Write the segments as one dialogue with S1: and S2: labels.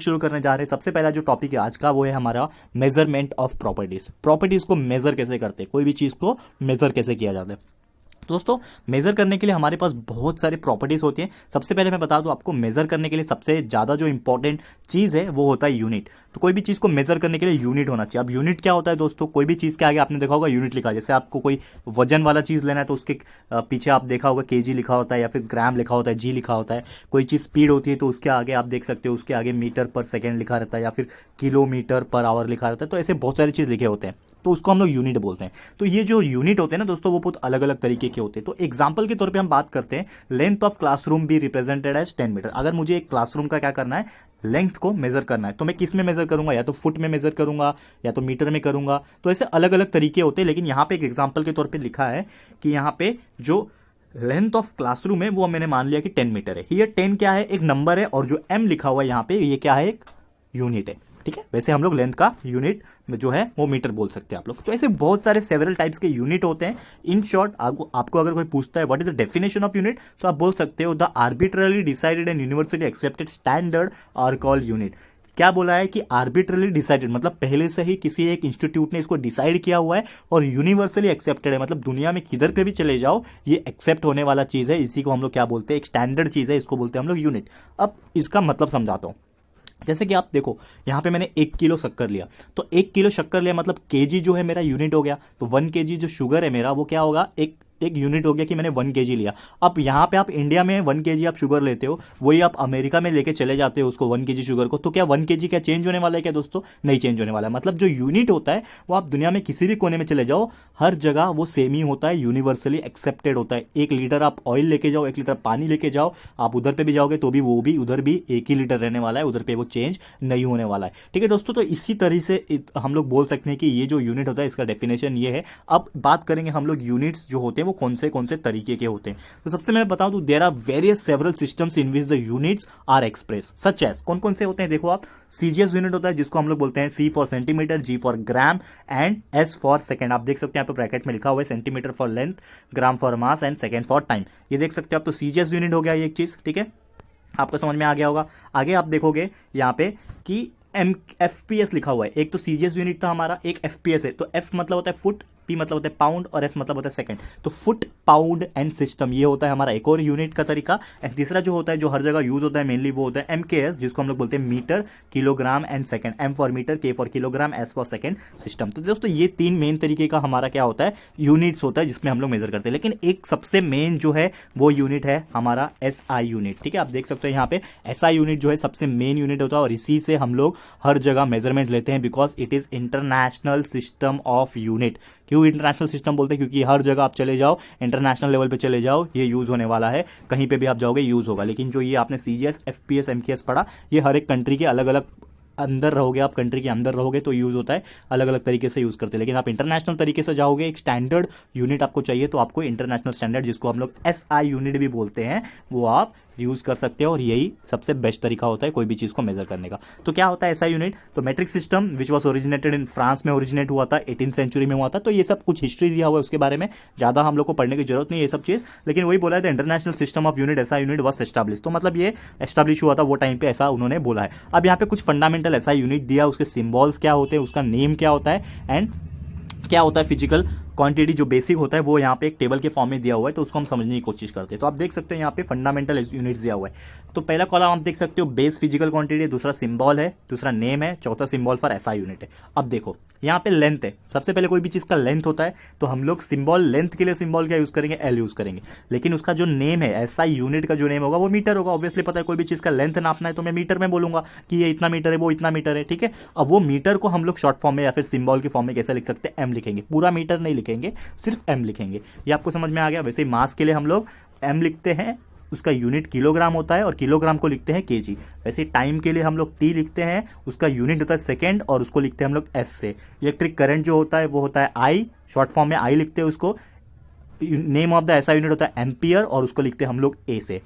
S1: शुरू करने जा रहे हैं। सबसे पहला जो टॉपिक है आज का वो है हमारा मेजरमेंट ऑफ प्रॉपर्टीज। प्रॉपर्टीज को मेजर कैसे करते हैं, कोई भी चीज को मेजर कैसे किया जाता है। दोस्तों मेजर करने के लिए हमारे पास बहुत सारी प्रॉपर्टीज होती हैं। सबसे पहले मैं बता दूं आपको, मेजर करने के लिए सबसे ज्यादा जो इंपॉर्टेंट चीज है वो होता है यूनिट। तो कोई भी चीज को मेजर करने के लिए यूनिट होना चाहिए। अब यूनिट क्या होता है दोस्तों, कोई भी चीज के आगे आपने देखा होगा यूनिट लिखा है। जैसे आपको कोई वजन वाला चीज लेना है तो उसके पीछे आप देखा होगा केजी लिखा होता है या फिर ग्राम लिखा होता है, जी लिखा होता है। कोई चीज स्पीड होती है तो उसके आगे आप देख सकते हो उसके आगे मीटर पर सेकेंड लिखा रहता है या फिर किलोमीटर पर आवर लिखा रहता है। तो ऐसे बहुत सारी चीज लिखे होते हैं, तो उसको हम लोग यूनिट बोलते हैं। तो ये जो यूनिट होते हैं ना दोस्तों वो बहुत अलग अलग तरीके के होते हैं। तो एग्जांपल के तौर पे हम बात करते हैं, length of classroom be represented as 10 metre. अगर मुझे एक क्लासरूम का क्या करना है, लेंथ को मेजर करना है, तो मैं किस में मेजर करूंगा, या तो फुट में मेजर करूंगा या तो मीटर में करूंगा। तो ऐसे अलग अलग तरीके होते हैं, लेकिन यहाँ पे एक एग्जाम्पल के तौर पर लिखा है कि यहाँ पे जो लेंथ ऑफ क्लासरूम है वो मैंने मान लिया कि 10 मीटर है। ये 10 क्या है, एक नंबर है, और जो m लिखा हुआ है यहाँ पे ये क्या है, एक यूनिट है। ठीक है, वैसे हम लोग लेंथ का यूनिट जो है वो मीटर बोल सकते हैं आप लोग। तो ऐसे बहुत सारे सेवरल टाइप्स के यूनिट होते हैं। इन शॉर्ट आपको अगर कोई पूछता है what is the definition of unit, तो आप बोल सकते हो the arbitrarily decided and universally accepted standard are called unit. क्या बोला है कि आर्बिट्रली डिसाइडेड मतलब पहले से ही किसी एक इंस्टीट्यूट ने इसको डिसाइड किया हुआ है, और यूनिवर्सली एक्सेप्टेड है मतलब दुनिया में किधर पे भी चले जाओ ये एक्सेप्ट होने वाला चीज है। इसी को हम लोग क्या बोलते हैं, एक स्टैंडर्ड चीज है, इसको बोलते हैं हम लोग यूनिट। अब इसका मतलब समझाता हूं। जैसे कि आप देखो यहाँ पे मैंने 1 किलो शक्कर लिया, तो 1 किलो शक्कर लिया मतलब केजी जो है मेरा यूनिट हो गया। तो 1 केजी जो शुगर है मेरा वो क्या होगा, एक यूनिट हो गया कि मैंने 1 केजी लिया। अब यहाँ पे आप इंडिया में 1 केजी आप शुगर लेते हो, वही आप अमेरिका में लेके चले जाते हो उसको 1 केजी शुगर को, तो क्या 1 केजी क्या चेंज होने वाला है क्या दोस्तों, नहीं चेंज होने वाला है। मतलब जो यूनिट होता है वो आप दुनिया में किसी भी कोने में चले जाओ हर जगह वो सेम ही होता है, यूनिवर्सली एक्सेप्टेड होता है। 1 लीटर आप ऑयल लेके जाओ, 1 लीटर पानी लेके जाओ, आप उधर पे भी जाओगे तो भी वो भी उधर भी 1 ही लीटर रहने वाला है, उधर पे वो चेंज नहीं होने वाला है। ठीक है दोस्तों, तो इसी तरह से हम लोग बोल सकते हैं कि ये जो यूनिट होता है इसका डेफिनेशन ये है। अब बात करेंगे हम लोग यूनिट्स जो होते हैं वो कौन से तरीके के होते हैं। तो सबसे मैं बताऊं तो there are various several systems in which the units are express such as. कौन कौन से होते हैं देखो आप, सीजीएस यूनिट होता है जिसको हम लोग बोलते हैं C for centimetre, G for gram and S for second. आप देख सकते हैं यहाँ पे ब्रैकेट में लिखा हुआ है centimetre for length, gram for mass and second for time. ये देख सकते हो आप, तो सीजीएस यूनिट हो गया ये एक चीज। ठीक है, आपको समझ में आ गया होगा। आगे आप देखोगे यहाँ पे कि एफपीएस लिखा हुआ है। एक तो सीजीएस यूनिट था हमारा, एक एफपीएस है। तो एफ मतलब होता है फुट, पी मतलब होता है पाउंड और एस मतलब होता है सेकंड। तो फुट पाउंड एंड सिस्टम ये होता है हमारा एक और यूनिट का तरीका। एंड तीसरा जो होता है जो हर जगह यूज होता है मेनली वो होता है एमकेएस, जिसको हम लोग बोलते हैं metre, kilogram and second. M for metre, K for kilogram, S for second system. तो दोस्तों ये 3 मेन तरीके का हमारा क्या होता है, यूनिट्स होता है जिसमें हम लोग मेजर करते हैं। लेकिन एक सबसे मेन जो है वो यूनिट है हमारा एसआई यूनिट। ठीक है, आप देख सकते हो यहाँ पे एसआई यूनिट जो है सबसे मेन यूनिट होता है, और इसी से हम लोग हर जगह मेजरमेंट लेते हैं, because it is international system of unit. क्यों इंटरनेशनल सिस्टम बोलते हैं, क्योंकि हर जगह आप चले जाओ, इंटरनेशनल लेवल पे चले जाओ, ये यूज होने वाला है, कहीं पे भी आप जाओगे यूज होगा। लेकिन जो ये आपने सीजीएस, एफपीएस, एमकेएस पढ़ा, ये हर एक कंट्री के अलग अलग अंदर रहोगे, आप कंट्री के अंदर रहोगे तो यूज होता है, अलग अलग तरीके से यूज करते हैं। लेकिन आप इंटरनेशनल तरीके से जाओगे, एक स्टैंडर्ड यूनिट आपको चाहिए, तो आपको इंटरनेशनल स्टैंडर्ड जिसको हम लोग एसआई यूनिट भी बोलते हैं वो आप यूज कर सकते हो, और यही सबसे बेस्ट तरीका होता है कोई भी चीज को मेजर करने का। तो क्या होता है ऐसा यूनिट, तो matric system which was originated in France में ओरिजिनेट हुआ था, 18th सेंचुरी में हुआ था। तो ये सब कुछ हिस्ट्री दिया हुआ है, उसके बारे में ज्यादा हम लोग को पढ़ने की जरूरत नहीं है ये सब चीज। लेकिन वही बोला है the international system of unit ऐसा यूनिट वाज एस्टैब्लिश। तो मतलब ये एस्टैब्लिश हुआ था वो टाइम पे, ऐसा उन्होंने बोला है। अब यहाँ पे कुछ फंडामेंटल ऐसा यूनिट दिया, उसके सिंबल्स क्या होते हैं, उसका नेम क्या होता है, एंड क्या होता है फिजिकल क्वांटिटी जो बेसिक होता है वो यहाँ पे एक टेबल के फॉर्म में दिया हुआ है, तो उसको हम समझने की कोशिश करते हैं। तो आप देख सकते हैं यहाँ पे फंडामेंटल यूनिट्स दिया हुआ है। तो पहला कॉलम आप देख सकते हो बेस फिजिकल क्वांटिटी, दूसरा सिंबल है, दूसरा नेम है, चौथा सिंबल फॉर एसआई यूनिट है। अब देखो यहाँ पे लेंथ है, सबसे पहले कोई भी चीज का लेंथ होता है तो हम लोग सिंबल लेंथ के लिए सिंबल क्या यूज करेंगे, एल यूज करेंगे। लेकिन उसका जो नेम है एसआई यूनिट का जो नेम होगा वो मीटर होगा। ऑब्वियसली पता है कोई भी चीज का लेंथ नापना है तो मैं मीटर में बोलूंगा कि ये इतना मीटर है, वो इतना मीटर है। ठीक है, अब वो मीटर को हम लोग शॉर्ट फॉर्म में या फिर सिंबल के फॉर्म में कैसे लिख सकते हैं, एम लिखेंगे, पूरा मीटर नहीं लिखेंगे, सिर्फ एम लिखेंगे। ये आपको समझ में आ गया। वैसे मास के लिए हम लोग एम लिखते हैं, उसका यूनिट किलोग्राम होता है और किलोग्राम को लिखते हैं केजी। वैसे टाइम के लिए हम लोग टी लिखते हैं, उसका यूनिट होता है सेकंड और उसको लिखते हैं हम लोग एस से। इलेक्ट्रिक करंट जो होता है वो होता है आई, शॉर्ट फॉर्म में आई लिखते हैं उसको। नेम ऑफ द ऐसा यूनिट होता है एम्पियर और उसको लिखते हैं हम लोग ए से।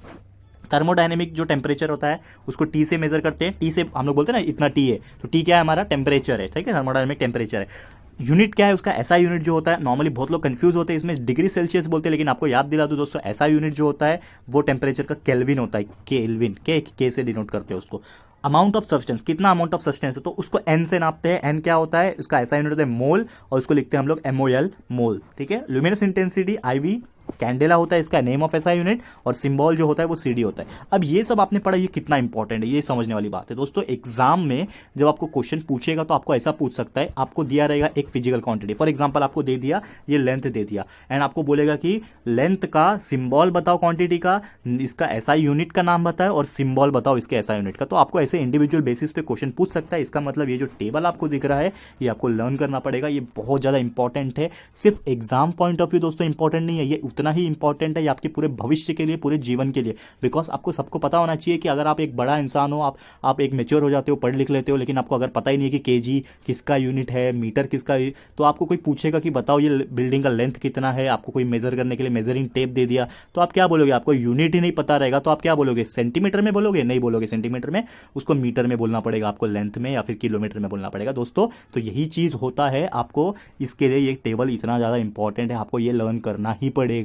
S1: थर्मोडायनेमिक जो टेम्परेचर होता है उसको टी से मेजर करते हैं। टी से हम लोग बोलते हैं ना इतना टी है, तो टी क्या है हमारा, टेम्परेचर है। ठीक है, थर्मोडायनेमिक टेम्परेचर है। यूनिट क्या है उसका, ऐसा यूनिट जो होता है, नॉर्मली बहुत लोग कंफ्यूज होते हैं इसमें, डिग्री सेल्सियस बोलते हैं, लेकिन आपको याद दिला दो दोस्तों, ऐसा यूनिट जो होता है वो टेम्परेचर का केल्विन होता है। केल्विन के से डिनोट करते हैं उसको। अमाउंट ऑफ सब्सटेंस, कितना अमाउंट ऑफ सब्सटेंस है, तो उसको एन से नापते हैं। एन क्या होता है, उसका ऐसा यूनिट होता है मोल, और उसको लिखते हैं हम लोग MOL, मोल। ठीक है, ल्यूमिनस इंटेंसिटी IV कैंडेला होता है, इसका नेम ऑफ SI यूनिट, और सिंबल जो होता है वो CD होता है। अब ये सब आपने पढ़ा, ये कितना इंपॉर्टेंट है, ये समझने वाली बात है दोस्तों। एग्जाम में जब आपको क्वेश्चन पूछेगा तो आपको ऐसा पूछ सकता है, आपको दिया रहेगा एक फिजिकल क्वांटिटी, फॉर एग्जांपल आपको दे दिया ये लेंथ दे दिया, एंड आपको बोलेगा कि लेंथ का सिंबल बताओ क्वांटिटी का, इसका SI यूनिट का नाम बताओ, और सिंबल बताओ इसके SI यूनिट का। तो आपको ऐसे इंडिविजुअल बेसिस पे क्वेश्चन पूछ सकता है। इसका मतलब ये जो टेबल आपको दिख रहा है ये आपको लर्न करना पड़ेगा, ये बहुत ज्यादा इंपॉर्टेंट है। सिर्फ एग्जाम पॉइंट ऑफ व्यू दोस्तों इंपॉर्टेंट नहीं है, ये उतना ही इंपॉर्टेंट है ये आपके पूरे भविष्य के लिए, पूरे जीवन के लिए। बिकॉज आपको सबको पता होना चाहिए कि अगर आप एक बड़ा इंसान हो, आप एक मेच्योर हो जाते हो, पढ़ लिख लेते हो, लेकिन आपको अगर पता ही नहीं है कि केजी किसका यूनिट है, मीटर किसका, तो आपको कोई पूछेगा कि बताओ ये बिल्डिंग का लेंथ कितना है, आपको कोई मेजर करने के लिए मेजरिंग टेप दे दिया, तो आप क्या बोलोगे, आपको यूनिट ही नहीं पता रहेगा, तो आप क्या बोलोगे, सेंटीमीटर में बोलोगे, नहीं बोलोगे सेंटीमीटर में, उसको मीटर में बोलना पड़ेगा आपको, लेंथ में या फिर किलोमीटर में बोलना पड़ेगा दोस्तों। तो यही चीज होता है, आपको इसके लिए ये टेबल इतना ज्यादा इंपॉर्टेंट है, आपको ये लर्न करना ही पड़ेगा।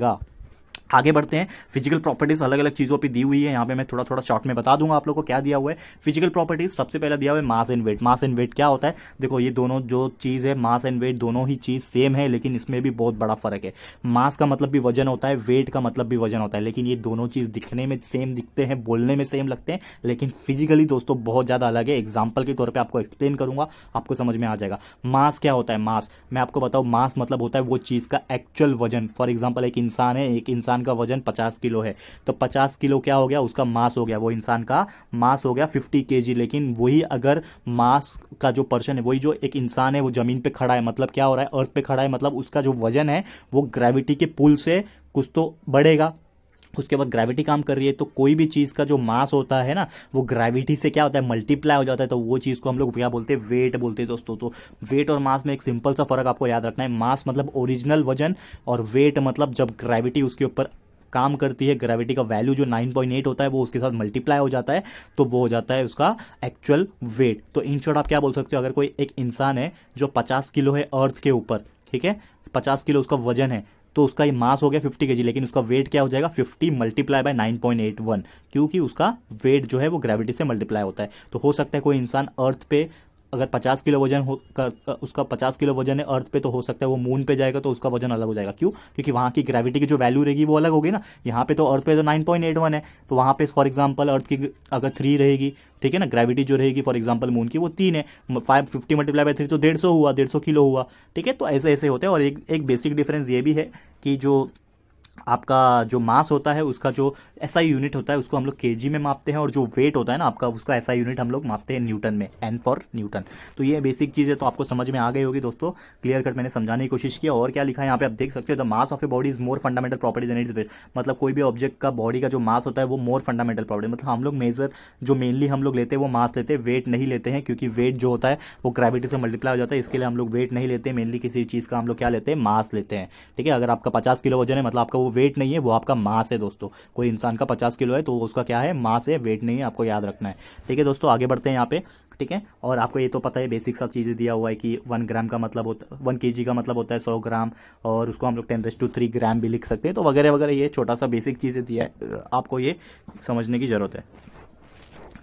S1: आगे बढ़ते हैं। फिजिकल प्रॉपर्टीज अलग अलग चीजों पे दी हुई है, यहाँ पे मैं थोड़ा थोड़ा शॉर्ट में बता दूंगा आप लोगों को क्या दिया हुआ है। फिजिकल प्रॉपर्टीज सबसे पहले दिया हुआ है mass and weight. Mass and weight क्या होता है, देखो ये दोनों जो चीज है, मास एंड वेट दोनों ही चीज सेम है, लेकिन इसमें भी बहुत बड़ा फर्क है। मास का मतलब भी वजन होता है, वेट का मतलब भी वजन होता है, लेकिन ये दोनों चीज दिखने में सेम दिखते हैं, बोलने में सेम लगते हैं, लेकिन फिजिकली दोस्तों बहुत ज्यादा अलग है। एग्जाम्पल के तौर पर आपको एक्सप्लेन करूंगा, आपको समझ में आ जाएगा। मास क्या होता है, मास मैं आपको बताऊं, मास मतलब होता है वो चीज का एक्चुअल वजन। फॉर एग्जाम्पल एक इंसान है, एक इंसान का वजन 50 किलो है, तो 50 किलो क्या हो गया, उसका मास हो गया, वो इंसान का मास हो गया 50 kg। लेकिन वही अगर मास का जो पर्सन है, वही जो एक इंसान है वो जमीन पे खड़ा है, मतलब क्या हो रहा है, अर्थ पे खड़ा है, मतलब उसका जो वजन है वो ग्रेविटी के पुल से कुछ तो बढ़ेगा, उसके बाद ग्रेविटी काम कर रही है। तो कोई भी चीज का जो मास होता है ना, वो ग्रेविटी से क्या होता है, मल्टीप्लाई हो जाता है, तो वो चीज को हम लोग क्या बोलते हैं, वेट बोलते हैं दोस्तों। तो वेट और मास में एक सिंपल सा फर्क आपको याद रखना है। मास मतलब ओरिजिनल वजन, और वेट मतलब जब ग्रेविटी उसके ऊपर काम करती है, ग्रेविटी का वैल्यू जो 9.8 होता है वो उसके साथ मल्टीप्लाई हो जाता है, तो वो हो जाता है उसका एक्चुअल वेट। तो इन शॉर्ट आप क्या बोल सकते हो, अगर कोई एक इंसान है जो 50 किलो है अर्थ के ऊपर, ठीक है, 50 किलो उसका वजन है, तो उसका ये मास हो गया 50 kg, लेकिन उसका वेट क्या हो जाएगा, 50 मल्टीप्लाई बाय 9.81, क्योंकि उसका वेट जो है वो ग्रेविटी से मल्टीप्लाई होता है। तो हो सकता है कोई इंसान अर्थ पे अगर 50 किलो वजन हो उसका 50 किलो वजन है अर्थ पे, तो हो सकता है वो मून पे जाएगा तो उसका वजन अलग हो जाएगा। क्यों, क्योंकि वहाँ की ग्रेविटी की जो वैल्यू रहेगी वो अलग होगी ना। यहाँ पे तो अर्थ पे तो 9.81 है, तो वहाँ पे फॉर एग्जांपल अर्थ की अगर 3 रहेगी, ठीक है ना, ग्रेविटी जो रहेगी फॉर एग्जांपल मून की वो 3 है, 550 मल्टीप्लाई बाय 3 तो 150 हुआ, 150 किलो हुआ, ठीक है। तो ऐसे ऐसे होते हैं। और एक बेसिक डिफरेंस ये भी है कि जो आपका जो मास होता है उसका जो SI यूनिट होता है उसको हम लोग केजी में मापते हैं, और जो वेट होता है ना आपका, उसका SI यूनिट हम लोग मापते हैं न्यूटन में, N फॉर न्यूटन। तो ये बेसिक चीज़ है, तो आपको समझ में आ गई होगी दोस्तों। क्लियर कट मैंने समझाने की कोशिश किया। और क्या लिखा है यहाँ पे आप देख सकते हो, the mass of a body is more fundamental property than its weight. मतलब कोई भी ऑब्जेक्ट का बॉडी का जो मास होता है वो मोर फंडामेंटल प्रॉपर्टी, मतलब हम लोग मेजर जो मेनली हम लोग लेते हैं वो मास लेते हैं, वेट नहीं लेते हैं, क्योंकि वेट जो होता है वो ग्रेविटी से मल्टीप्लाई हो जाता है, इसके लिए हम लोग वेट नहीं लेते, मेनली किसी चीज़ का हम लोग क्या लेते हैं, मास लेते हैं, ठीक है। अगर आपका 50 किलो वजन है मतलब आपका वो वेट नहीं है, वो आपका मास है दोस्तों। कोई इंसान का 50 किलो है तो उसका क्या है, मास है, वेट नहीं है, आपको याद रखना है, ठीक है दोस्तों। आगे बढ़ते हैं यहाँ पे, ठीक है। और आपको ये तो पता है, बेसिक सा चीज़ें दिया हुआ है कि 1 ग्राम का मतलब होता है, 1 kg का मतलब होता है 100 ग्राम, और उसको हम लोग 10⁻³ ग्राम भी लिख सकते हैं, तो वगैरह वगैरह ये छोटा सा बेसिक चीज़ें दिया है, आपको ये समझने की जरूरत है,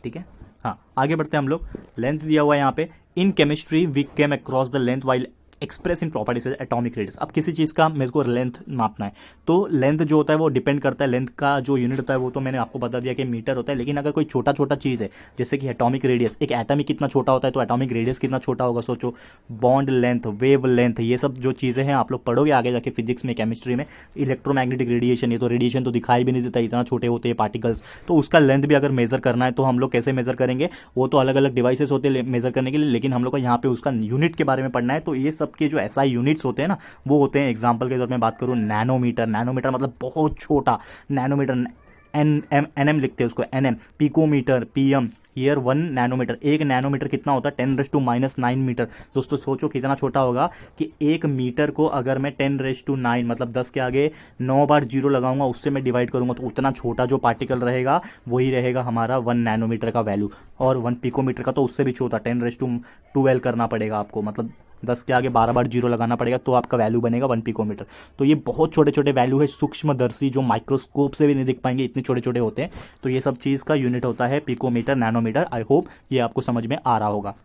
S1: ठीक है। हाँ, आगे बढ़ते हैं हम लोग। लेंथ दिया हुआ है यहाँ पे, in chemistry we came across the length while express in properties atomic radius. अब किसी चीज़ का मेरे को लेंथ मापना है, तो लेंथ जो होता है वो डिपेंड करता है, लेंथ का जो यूनिट होता है वो तो मैंने आपको बता दिया कि मीटर होता है। लेकिन अगर कोई छोटा छोटा चीज़ है, जैसे कि एटॉमिक रेडियस, एक एटम ही कितना छोटा होता है, तो एटॉमिक रेडियस कितना छोटा होगा सोचो। बॉन्ड लेंथ, वेव लेंथ, ये सब जो चीज़ें हैं आप लोग पढ़ोगे आगे जाके फिजिक्स में, केमिस्ट्री में। इलेक्ट्रोमैग्नेटिक रेडिएशन, ये तो रेडिएशन तो दिखाई भी नहीं देता, इतना छोटे होते हैं पार्टिकल्स, तो उसका लेंथ भी अगर मेजर करना है तो हम लोग कैसे मेजर करेंगे, वो तो अलग अलग डिवाइसेस होते हैं मेजर करने के लिए, लेकिन हम लोग को यहाँ पे उसका यूनिट के बारे में पढ़ना है। तो ये सब के जो SI यूनिट्स होते हैं ना, वो होते हैं, एग्जांपल के तौर में बात करूं, नैनोमीटर। नैनोमीटर मतलब बहुत छोटा, नैनोमीटर NM लिखते हैं उसको, NM, पिकोमीटर, PM, ईयर 1 नैनोमीटर। एक नैनोमीटर कितना होता है, 10⁻⁹ मीटर। दोस्तों सोचो कितना छोटा होगा कि 1 मीटर को अगर मैं 10⁻⁹ मतलब 10 के आगे 9 बार जीरो लगाऊंगा, उससे मैं डिवाइड करूंगा, तो उतना छोटा जो पार्टिकल रहेगा वही रहेगा हमारा 1 नैनोमीटर का वैल्यू। और 1 पिकोमीटर का तो उससे भी छोटा, 10⁻12 करना पड़ेगा आपको, मतलब 10 के आगे 12 बार जीरो लगाना पड़ेगा, तो आपका वैल्यू बनेगा 1 पिकोमीटर। तो ये बहुत छोटे छोटे वैल्यू है, सूक्ष्मदर्शी, जो माइक्रोस्कोप से भी नहीं दिख पाएंगे, इतने छोटे छोटे होते हैं। तो ये सब चीज़ का यूनिट होता है picometre, nanometre. Metre. I hope ये आपको समझ में आ रहा होगा।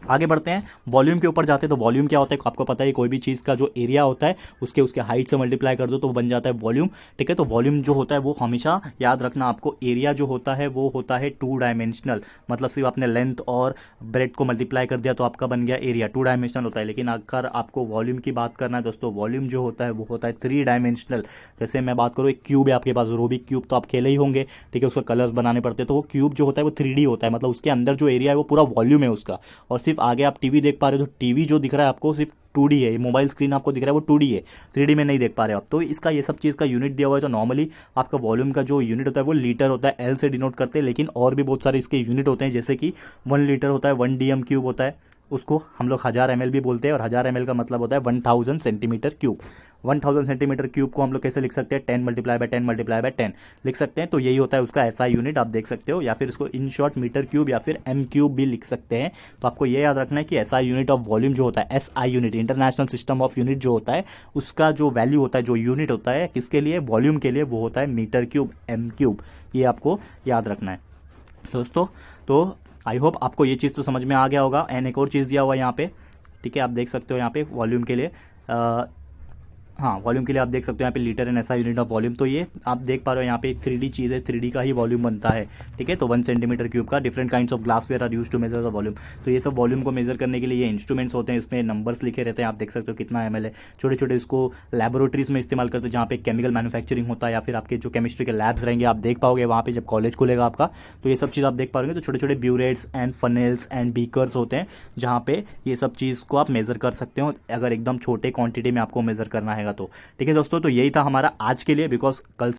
S1: आगे बढ़ते हैं, वॉल्यूम के ऊपर जाते हैं। तो वॉल्यूम क्या होता है, आपको पता है कोई भी चीज़ का जो एरिया होता है उसके हाइट से मल्टीप्लाई कर दो तो वो बन जाता है वॉल्यूम। ठीक है, तो वॉल्यूम जो होता है वो हमेशा याद रखना आपको, एरिया जो होता है वो होता है 2 डायमेंशनल, मतलब सिर्फ आपने लेंथ और ब्रेड को मल्टीप्लाई कर दिया तो आपका बन गया एरिया, 2 डायमेंशनल होता है। लेकिन अगर आपको वॉल्यूम की बात करना है दोस्तों, वॉल्यूम जो होता है वो होता है 3 डायमेंशनल। जैसे मैं बात करूँ, एक क्यूब है आपके पास, रूबिक क्यूब तो आप खेले ही होंगे। ठीक है, उसका कलर्स बनाने पड़ते हैं, तो वो क्यूब जो होता है वो 3D होता है, मतलब उसके अंदर जो एरिया है वो पूरा वॉल्यूम है उसका। और सिर्फ आगे आप टीवी देख पा रहे हो, तो टीवी जो दिख रहा है आपको सिर्फ 2D है, मोबाइल स्क्रीन आपको दिख रहा है वो 2D है, 3D में नहीं देख पा रहे हो आप। तो इसका ये सब चीज़ का यूनिट दिया हुआ है। तो नॉर्मली आपका वॉल्यूम का जो यूनिट होता है वो लीटर होता है, L से डिनोट करते हैं। लेकिन और भी बहुत सारे इसके यूनिट होते हैं, जैसे कि 1 लीटर होता है, 1 DM क्यूब होता है, उसको हम लोग 1000 ml भी बोलते हैं। और 1000 ml का मतलब होता है 1000 सेंटीमीटर क्यूब। 1000 सेंटीमीटर क्यूब को हम लोग कैसे लिख सकते हैं, 10 × 10 × 10 लिख सकते हैं। तो यही होता है उसका SI यूनिट, आप देख सकते हो। या फिर इसको इन शॉर्ट मीटर क्यूब या फिर M क्यूब भी लिख सकते हैं। तो आपको ये याद रखना है कि SI यूनिट ऑफ वॉल्यूम जो होता है, SI unit international system of unit जो होता है, उसका जो वैल्यू होता है, जो यूनिट होता है किसके लिए, वॉल्यूम के लिए, वो होता है मीटर क्यूब, M क्यूब। ये आपको याद रखना है दोस्तों। तो आई होप आपको ये चीज़ तो समझ में आ गया होगा। एंड एक और चीज़ दिया हुआ है यहाँ पे, ठीक है, आप देख सकते हो यहाँ पे वॉल्यूम के लिए, हाँ वॉल्यूम के लिए आप देख सकते हो यहाँ पे litre and SI unit of volume. तो ये आप देख पा रहे हो यहाँ पे एक 3D चीज़ है, 3D का ही वॉल्यूम बनता है। ठीक है, तो 1 सेंटीमीटर क्यूब का। Different kinds of glassware are use to measure the volume. तो ये सब वॉल्यूम को मेजर करने के लिए ये इंस्ट्रूमेंट्स होते हैं, इसमें नंबर्स लिखे रहते हैं, आप देख सकते हो कितना ml है। छोटे छोटे इसको लैबोरेटरीज में इस्तेमाल करते हैं, जहाँ पे केमिकल मैन्युफैक्चरिंग होता है, या फिर आपके जो केमिस्ट्री के लैब्स रहेंगे आप देख पाओगे वहाँ पे जब कॉलेज खुलेगा आपका, तो ये सब चीज़ आप देख पाओगे। तो छोटे छोटे ब्यूरेट्स एंड फनेल्स एंड बीकर्स होते हैं, जहाँ पे ये सब चीज़ को आप मेजर कर सकते हो, अगर एकदम छोटे क्वांटिटी में आपको मेजर करना है तो। ठीक है दोस्तों, तो यही था हमारा आज के लिए, बिकॉज कल